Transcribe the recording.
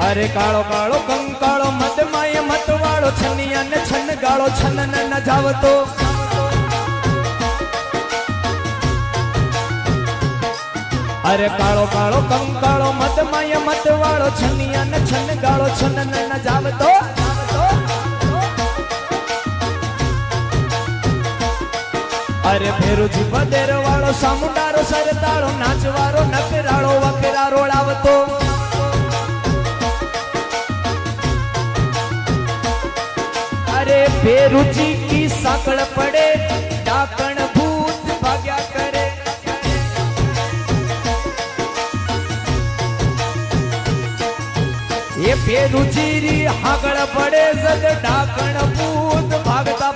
अरे काळो काळो कंकाळो मत माय मत वाळो छनिया ने छन गाळो छन न जावतो अरे काळो काळो कंकाळो मत माय मत वाळो छनिया ने छन गाळो छन न जावतो अरे भेरुजी बदेर वाळो सामुंडारो सरदारो नाचवारो नकराळो वकरारो लावतो अरे बेरुचि की साकड़ पड़े डाकण भूत भाग्या करे ये बेरुचि री हाकड़ पड़े जद डाकण भूत भागता